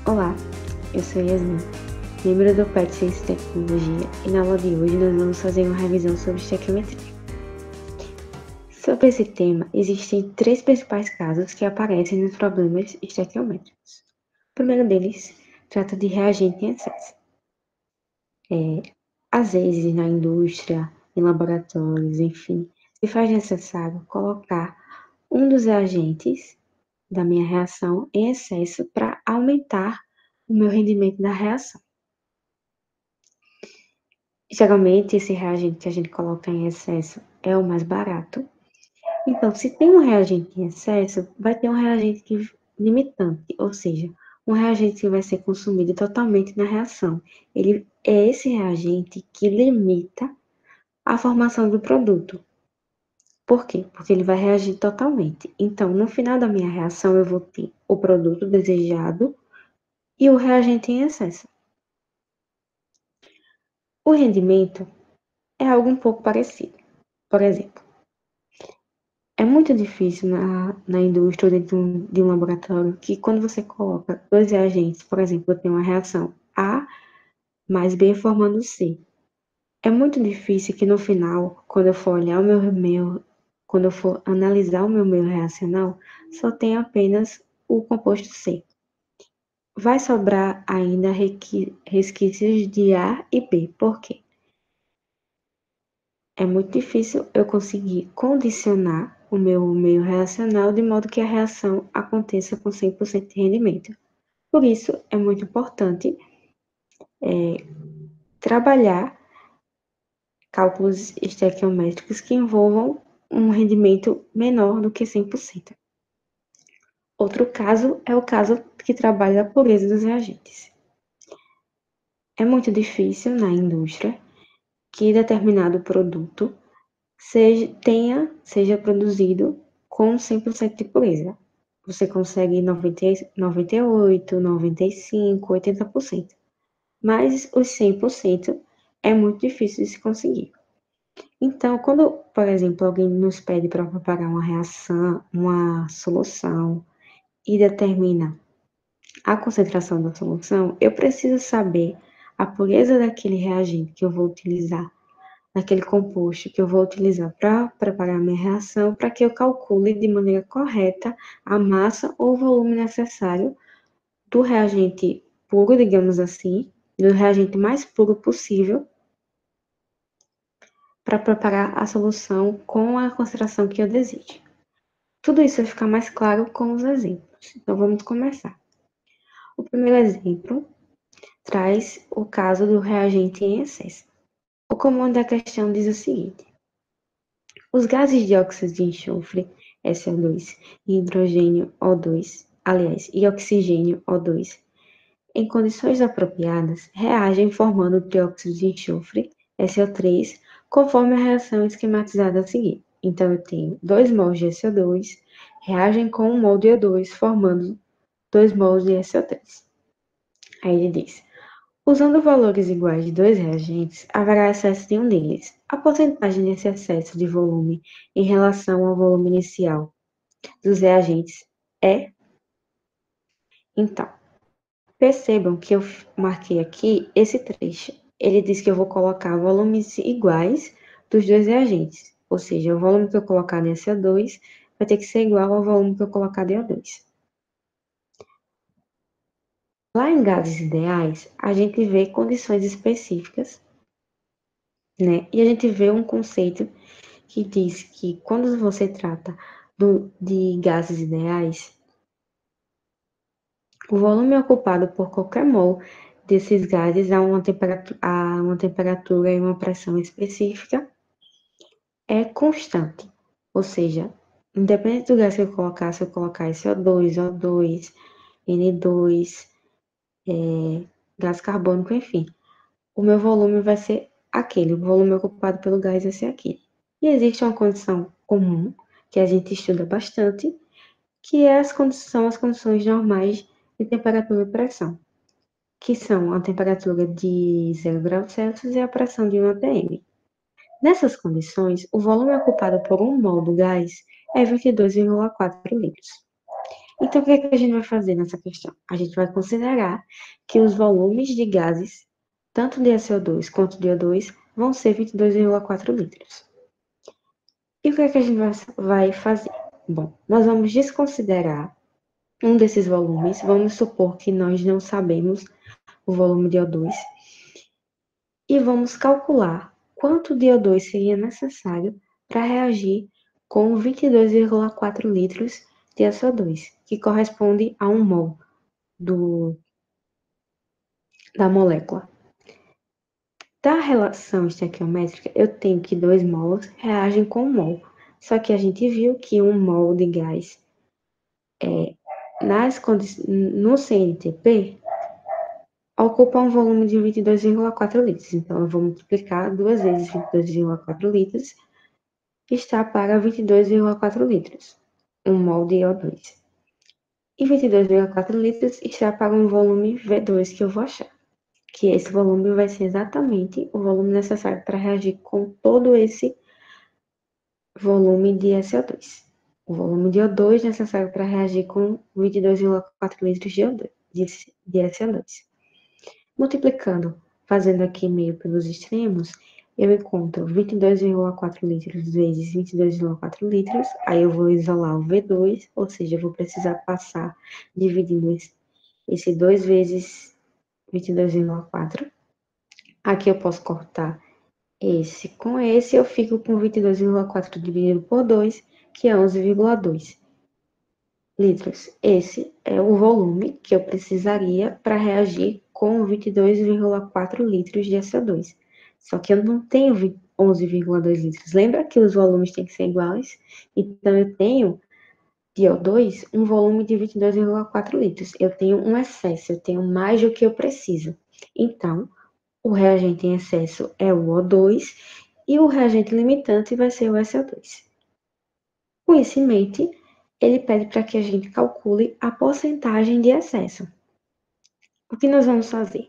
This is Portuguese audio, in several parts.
Olá, eu sou Yasmin, membro do PET Ciência e Tecnologia, e na aula de hoje nós vamos fazer uma revisão sobre estequiometria. Sobre esse tema, existem três principais casos que aparecem nos problemas estequiométricos. O primeiro deles trata de reagente em excesso. Às vezes, na indústria, em laboratórios, enfim, se faz necessário colocar um dos reagentes da minha reação em excesso para aumentar o meu rendimento da reação. Geralmente, esse reagente que a gente coloca em excesso é o mais barato. Então, se tem um reagente em excesso, vai ter um reagente limitante, ou seja, um reagente que vai ser consumido totalmente na reação. Ele é esse reagente que limita a formação do produto. Por quê? Porque ele vai reagir totalmente. Então, no final da minha reação, eu vou ter o produto desejado e o reagente em excesso. O rendimento é algo um pouco parecido. Por exemplo, é muito difícil na indústria ou dentro de um laboratório que quando você coloca dois reagentes, por exemplo, eu tenho uma reação A mais B formando C. É muito difícil que no final, quando eu for olhar quando eu for analisar o meu meio reacional, só tenha apenas o composto C. Vai sobrar ainda resquícios de A e B. Por quê? É muito difícil eu conseguir condicionar o meu meio reacional de modo que a reação aconteça com 100% de rendimento. Por isso, é muito importante trabalhar cálculos estequiométricos que envolvam um rendimento menor do que 100%. Outro caso é o caso que trabalha a pureza dos reagentes. É muito difícil na indústria que determinado produto seja produzido com 100% de pureza. Você consegue 98, 95, 80%. Mas os 100% é muito difícil de se conseguir. Então, quando, por exemplo, alguém nos pede para preparar uma reação, uma solução, e determina a concentração da solução, eu preciso saber a pureza daquele reagente que eu vou utilizar, daquele composto que eu vou utilizar para preparar a minha reação, para que eu calcule de maneira correta a massa ou volume necessário do reagente puro, digamos assim, do reagente mais puro possível, para preparar a solução com a concentração que eu desejo. Tudo isso vai ficar mais claro com os exemplos. Então, vamos começar. O primeiro exemplo traz o caso do reagente em excesso. O comando da questão diz o seguinte: os gases dióxido de enxofre, SO2, e hidrogênio, O2, aliás, e oxigênio, O2, em condições apropriadas, reagem formando dióxido de enxofre, SO3, conforme a reação esquematizada a seguir. Então, eu tenho 2 mols de SO2, reagem com 1 mol de O2, formando 2 mols de SO3. Aí ele diz: usando valores iguais de dois reagentes, haverá excesso de um deles. A porcentagem desse excesso de volume em relação ao volume inicial dos reagentes é. Então, percebam que eu marquei aqui esse trecho. Ele diz que eu vou colocar volumes iguais dos dois reagentes. Ou seja, o volume que eu colocar de SO2 vai ter que ser igual ao volume que eu colocar de O2. Lá em gases ideais, a gente vê condições específicas, né? E a gente vê um conceito que diz que quando você trata de gases ideais, o volume ocupado por qualquer mol desses gases a uma temperatura e uma pressão específica é constante. Ou seja, independente do gás que eu colocar, se eu colocar SO2, O2, N2, gás carbônico, enfim, o meu volume vai ser aquele, o volume ocupado pelo gás vai ser aquele. E existe uma condição comum, que a gente estuda bastante, que são as condições normais de temperatura e pressão, que são a temperatura de 0 graus Celsius e a pressão de 1 atm. Nessas condições, o volume ocupado por 1 mol do gás é 22,4 litros. Então, o que é que a gente vai fazer nessa questão? A gente vai considerar que os volumes de gases, tanto de SO2 quanto de O2, vão ser 22,4 litros. E o que é que a gente vai fazer? Bom, nós vamos desconsiderar um desses volumes. Vamos supor que nós não sabemos o volume de O2 e vamos calcular quanto de O2 seria necessário para reagir com 22,4 litros de SO2, que corresponde a 1 mol da molécula. Da relação estequiométrica, eu tenho que 2 mols reagem com 1 mol. Só que a gente viu que 1 mol de gás no CNTP ocupa um volume de 22,4 litros. Então, eu vou multiplicar 2 vezes 22,4 litros, que está para 22,4 litros, 1 mol de O2. E 22,4 litros está para um volume V2 que eu vou achar. Que esse volume vai ser exatamente o volume necessário para reagir com todo esse volume de SO2. O volume de O2 necessário para reagir com 22,4 litros de SO2. Multiplicando, fazendo aqui meio pelos extremos, eu encontro 22,4 litros vezes 22,4 litros, aí eu vou isolar o V2, ou seja, eu vou precisar passar dividindo esse 2 vezes 22,4. Aqui eu posso cortar esse com esse, eu fico com 22,4 dividido por 2, que é 11,2 litros. Esse é o volume que eu precisaria para reagir com 22,4 litros de SO2. Só que eu não tenho 11,2 litros. Lembra que os volumes têm que ser iguais? Então, eu tenho de O2 um volume de 22,4 litros. Eu tenho um excesso, eu tenho mais do que eu preciso. Então, o reagente em excesso é o O2 e o reagente limitante vai ser o SO2. Com isso em mente, ele pede para que a gente calcule a porcentagem de excesso. O que nós vamos fazer?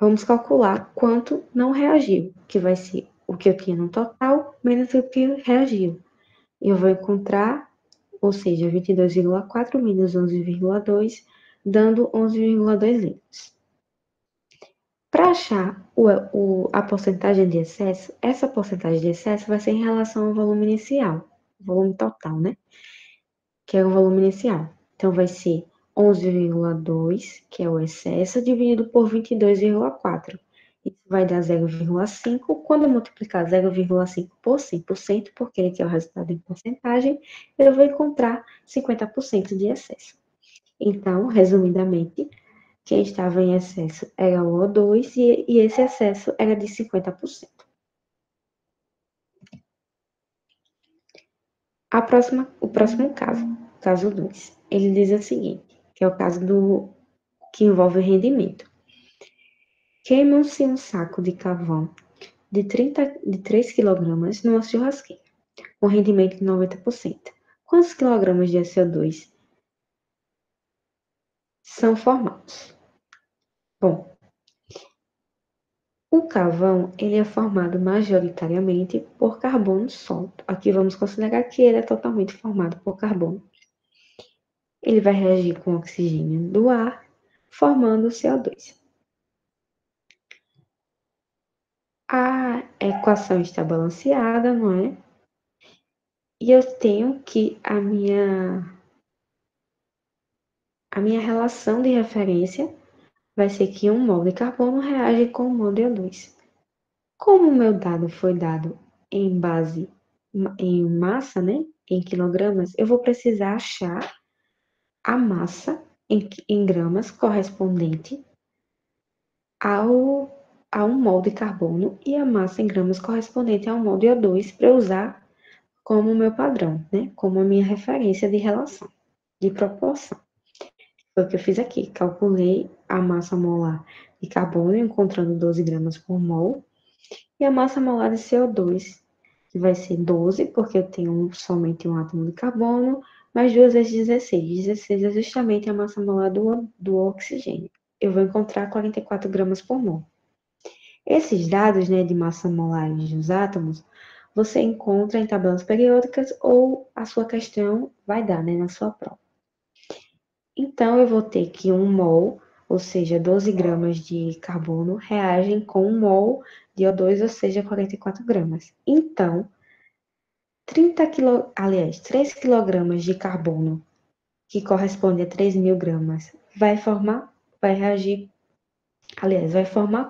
Vamos calcular quanto não reagiu, que vai ser o que eu tinha no total, menos o que reagiu. Eu vou encontrar, ou seja, 22,4 menos 11,2, dando 11,2 litros. Para achar a porcentagem de excesso, essa porcentagem de excesso vai ser em relação ao volume inicial, volume total, né? Que é o volume inicial. Então, vai ser 11,2, que é o excesso, dividido por 22,4. Isso vai dar 0,5. Quando eu multiplicar 0,5 por 100%, porque ele quer o resultado em porcentagem, eu vou encontrar 50% de excesso. Então, resumidamente, quem estava em excesso era o O2 e esse excesso era de 50%. O próximo caso 2, ele diz o seguinte, que é o caso que envolve rendimento. Queima-se um saco de carvão de 3 kg numa churrasqueira, com rendimento de 90%. Quantos quilogramas de SO2 são formados? Bom, o carvão ele é formado majoritariamente por carbono solto. Aqui vamos considerar que ele é totalmente formado por carbono. Ele vai reagir com o oxigênio do ar, formando o CO2. A equação está balanceada, não é? E eu tenho que a minha relação de referência vai ser que 1 mol de carbono reage com 1 mol de O2. Como o meu dado foi dado em massa, né, em quilogramas, eu vou precisar achar a massa em gramas correspondente a 1 mol de carbono e a massa em gramas correspondente a 1 mol de O2 para usar como meu padrão, né, como a minha referência de relação, de proporção. Foi o que eu fiz aqui, calculei a massa molar de carbono, encontrando 12 gramas por mol, e a massa molar de CO2, que vai ser 12, porque eu tenho somente um átomo de carbono, mais 2 vezes 16. 16 é justamente a massa molar do oxigênio. Eu vou encontrar 44 gramas por mol. Esses dados, né, de massa molar dos átomos, você encontra em tabelas periódicas ou a sua questão vai dar, né, na sua prova. Então, eu vou ter que 1 mol, ou seja, 12 gramas de carbono, reagem com 1 mol de O2, ou seja, 44 gramas. Então, 3 quilogramas de carbono, que corresponde a 3.000 gramas, vai formar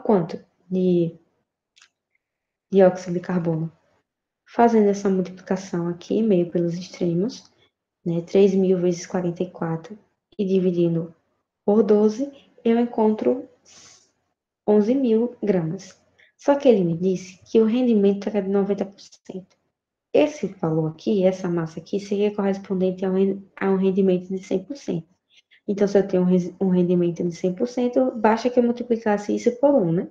quanto de dióxido de carbono? Fazendo essa multiplicação aqui, meio pelos extremos, né, 3.000 vezes 44 e dividindo por 12, eu encontro 11.000 gramas. Só que ele me disse que o rendimento era de 90%. Esse valor aqui, essa massa aqui, seria correspondente a um rendimento de 100%. Então, se eu tenho um rendimento de 100%, basta que eu multiplicasse isso por 1, né?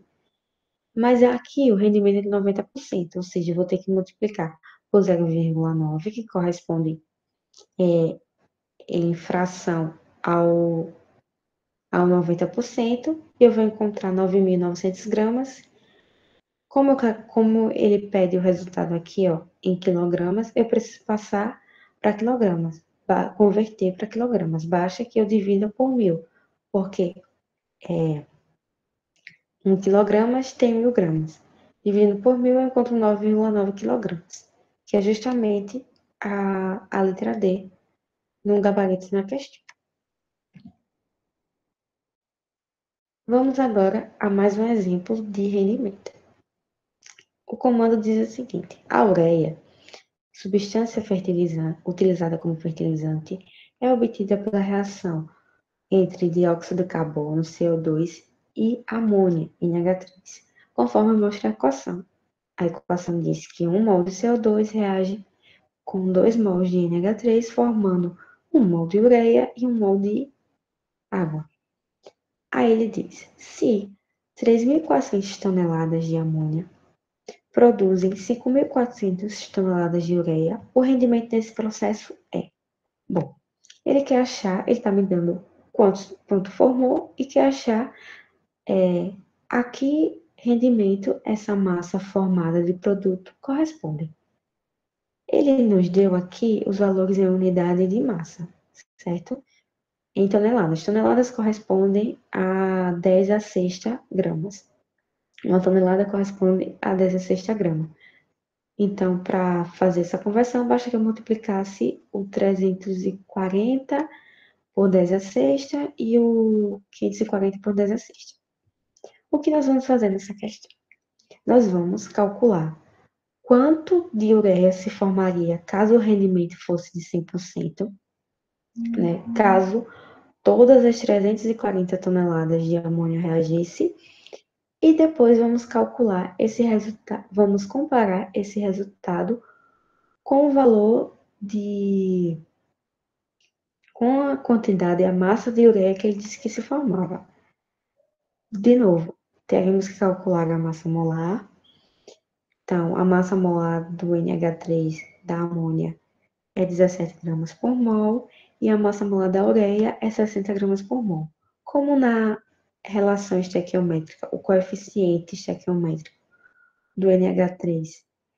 Mas aqui o rendimento é de 90%, ou seja, eu vou ter que multiplicar por 0,9, que corresponde em fração ao 90%, e eu vou encontrar 9.900 gramas. Como ele pede o resultado aqui, ó, em quilogramas, eu preciso passar para quilogramas, converter para quilogramas. Basta que eu divida por 1.000, porque 1 quilogramas tem 1.000 gramas. Dividindo por 1.000, eu encontro 9,9 quilogramas, que é justamente a letra D no gabarito na questão. Vamos agora a mais um exemplo de rendimento. O comando diz o seguinte: a ureia, substância fertilizante, utilizada como fertilizante, é obtida pela reação entre dióxido de carbono, CO2, e amônia, NH3, conforme mostra a equação. A equação diz que 1 mol de CO2 reage com 2 mols de NH3, formando 1 mol de ureia e 1 mol de água. Aí ele diz: se 3.400 toneladas de amônia produzem 5.400 toneladas de ureia, o rendimento desse processo é. Bom, ele quer achar, ele está me dando quanto formou e quer achar a que rendimento essa massa formada de produto corresponde. Ele nos deu aqui os valores em unidade de massa, certo? Em toneladas. Toneladas correspondem a 10 a sexta gramas. Uma tonelada corresponde a 10 a sexta grama. Então, para fazer essa conversão, basta que eu multiplicasse o 340 por 10 a sexta e o 540 por 10 a sexta. O que nós vamos fazer nessa questão? Nós vamos calcular quanto de ureia se formaria caso o rendimento fosse de 100%, né? Caso todas as 340 toneladas de amônia reagissem, e depois vamos calcular esse resultado, vamos comparar esse resultado com o valor com a quantidade, a massa de ureia que ele disse que se formava. De novo, teremos que calcular a massa molar. Então, a massa molar do NH3 da amônia é 17 gramas por mol e a massa molar da ureia é 60 gramas por mol. Como na relação estequiométrica, o coeficiente estequiométrico do NH3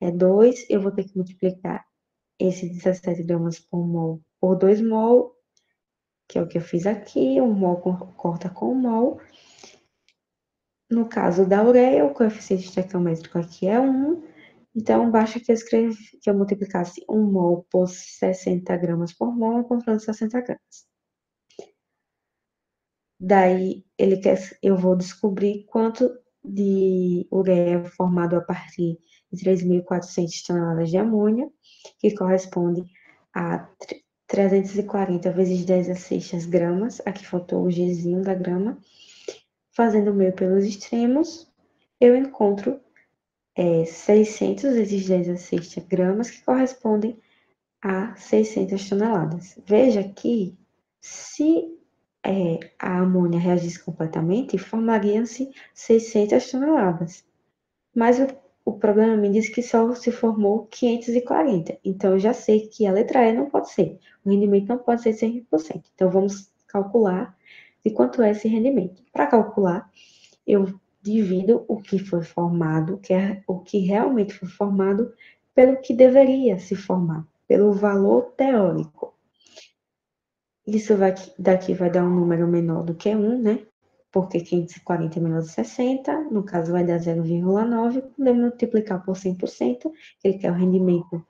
é 2, eu vou ter que multiplicar esse 17 gramas por mol por 2 mol, que é o que eu fiz aqui, 1 mol corta com 1 mol. No caso da ureia, o coeficiente estequiométrico aqui é 1, então basta que eu multiplicasse 1 mol por 60 gramas por mol, encontrando 60 gramas. Daí, eu vou descobrir quanto de ureia é formado a partir de 3.400 toneladas de amônia, que corresponde a 340 vezes 10 a sextas gramas, aqui faltou o Gzinho da grama. Fazendo o meio pelos extremos, eu encontro 600 vezes 10 a sexta gramas, que correspondem a 600 toneladas. Veja que, se a amônia reagisse completamente, formariam-se 600 toneladas. Mas o problema me diz que só se formou 540. Então, eu já sei que a letra E não pode ser. O rendimento não pode ser 100%. Então, vamos calcular de quanto é esse rendimento. Para calcular, eu divido o que foi formado, o que realmente foi formado, pelo que deveria se formar, pelo valor teórico. Isso daqui vai dar um número menor do que 1, né? Porque 540 é menor de 60, no caso vai dar 0,9. Quando eu multiplicar por 100%, que é o rendimento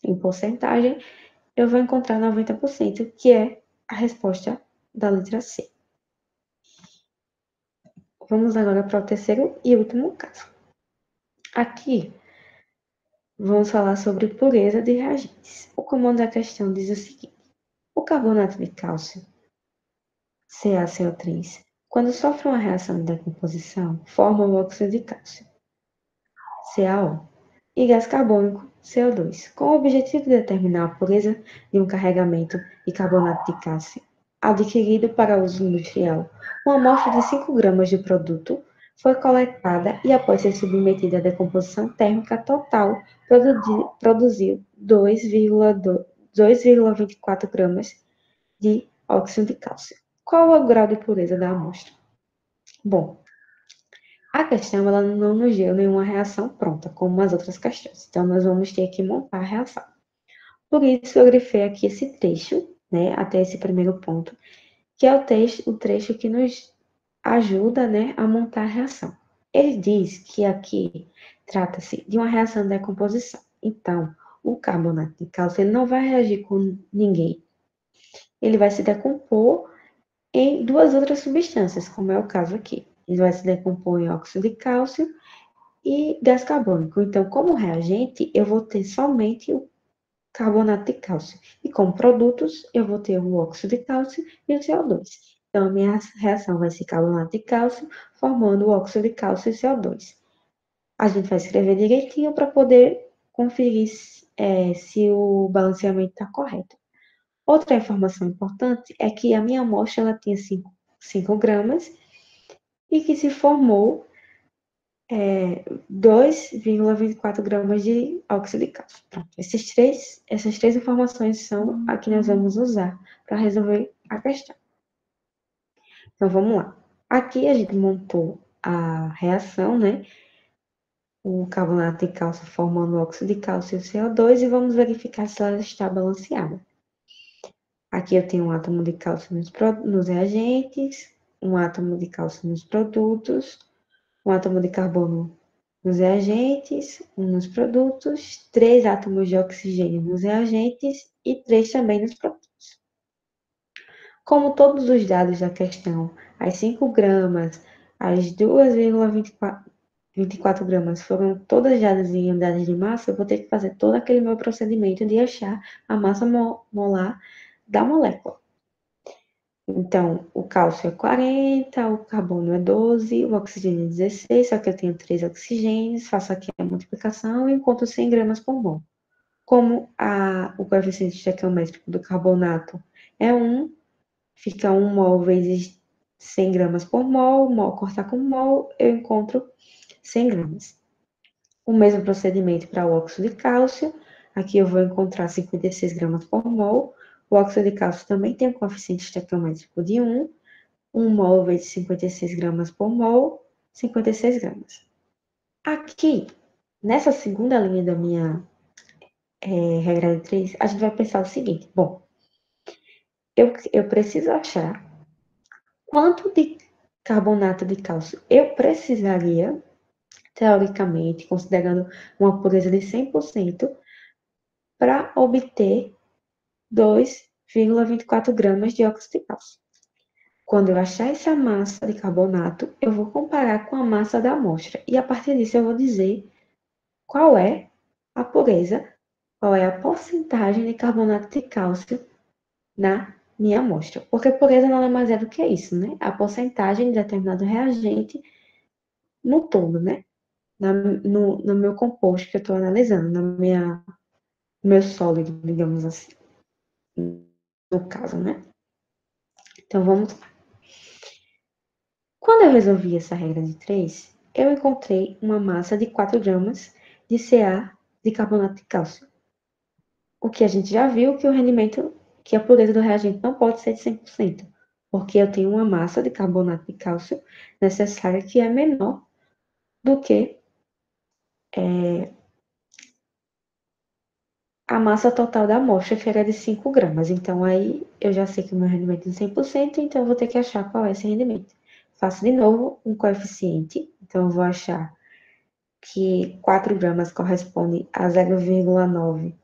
em porcentagem, eu vou encontrar 90%, que é a resposta da letra C. Vamos agora para o terceiro e último caso. Aqui, vamos falar sobre pureza de reagentes. O comando da questão diz o seguinte: o carbonato de cálcio, CaCO3, quando sofre uma reação de decomposição, forma o óxido de cálcio, CaO, e gás carbônico, CO2, com o objetivo de determinar a pureza de um carregamento de carbonato de cálcio adquirido para uso industrial. Uma amostra de 5 gramas de produto foi coletada e, após ser submetida à decomposição térmica total, produziu 2,24 gramas de óxido de cálcio. Qual é o grau de pureza da amostra? Bom, a questão ela não nos deu nenhuma reação pronta, como as outras questões. Então, nós vamos ter que montar a reação. Por isso, eu grifei aqui esse trecho, né, até esse primeiro ponto, que é o trecho que nos ajuda, né, a montar a reação. Ele diz que aqui trata-se de uma reação de decomposição. Então, o carbonato de cálcio ele não vai reagir com ninguém. Ele vai se decompor em duas outras substâncias, como é o caso aqui. Ele vai se decompor em óxido de cálcio e gás carbônico. Então, como reagente, eu vou ter somente o carbonato de cálcio. E como produtos, eu vou ter o óxido de cálcio e o CO2. Então, a minha reação vai ser carbonato de cálcio, formando o óxido de cálcio e CO2. A gente vai escrever direitinho para poder conferir se o balanceamento está correto. Outra informação importante é que a minha amostra ela tinha 5 gramas e que se formou 2,24 gramas de óxido de cálcio. Pronto, essas três informações são a que nós vamos usar para resolver a questão. Então, vamos lá. Aqui a gente montou a reação, né? O carbonato de cálcio formando o óxido de cálcio e o CO2 e vamos verificar se ela está balanceada. Aqui eu tenho um átomo de cálcio nos reagentes, um átomo de cálcio nos produtos, um átomo de carbono nos reagentes, um nos produtos, 3 átomos de oxigênio nos reagentes e 3 também nos produtos. Como todos os dados da questão, as 5 gramas, as 2,24 gramas foram todas dadas em unidades de massa, eu vou ter que fazer todo aquele meu procedimento de achar a massa molar da molécula. Então, o cálcio é 40, o carbono é 12, o oxigênio é 16, só que eu tenho 3 oxigênios, faço aqui a multiplicação e encontro 100 gramas por mol. Como o coeficiente estequiométrico do carbonato é 1, fica 1 mol vezes 100 gramas por mol, mol cortar com mol, eu encontro 100 gramas. O mesmo procedimento para o óxido de cálcio, aqui eu vou encontrar 56 gramas por mol. O óxido de cálcio também tem um coeficiente estequiométrico de 1, 1 mol vezes 56 gramas por mol, 56 gramas. Aqui, nessa segunda linha da minha regra de 3, a gente vai pensar o seguinte: bom, eu preciso achar quanto de carbonato de cálcio eu precisaria, teoricamente, considerando uma pureza de 100%, para obter 2,24 gramas de óxido de cálcio. Quando eu achar essa massa de carbonato, eu vou comparar com a massa da amostra. E a partir disso eu vou dizer qual é a pureza, qual é a porcentagem de carbonato de cálcio na minha amostra. Porque pureza nada mais é do que isso, né? A porcentagem de determinado reagente no todo, né? No meu composto que eu estou analisando, no meu sólido, digamos assim. No caso, né? Então, vamos lá. Quando eu resolvi essa regra de 3, eu encontrei uma massa de 4 gramas de Ca de carbonato de cálcio. O que a gente já viu que o rendimento, que a pureza do reagente não pode ser de 100%, porque eu tenho uma massa de carbonato de cálcio necessária que é menor do que a massa total da amostra, que era de 5 gramas. Então, aí eu já sei que o meu rendimento é de 100%, então eu vou ter que achar qual é esse rendimento. Faço de novo um coeficiente, então eu vou achar que 4 gramas corresponde a 0,9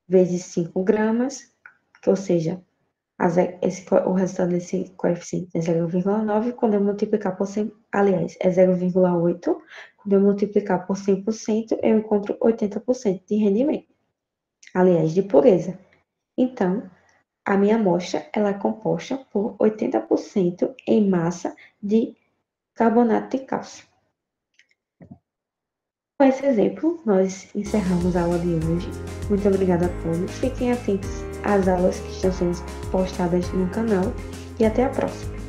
vezes 5 gramas, ou seja, o resultado desse coeficiente é 0,9. Quando eu multiplicar por 100, aliás, é 0,8. Quando eu multiplicar por 100%, eu encontro 80% de rendimento, aliás, de pureza. Então, a minha amostra ela é composta por 80% em massa de carbonato de cálcio. Com esse exemplo, nós encerramos a aula de hoje. Muito obrigada a todos. Fiquem atentos às aulas que estão sendo postadas no canal e até a próxima.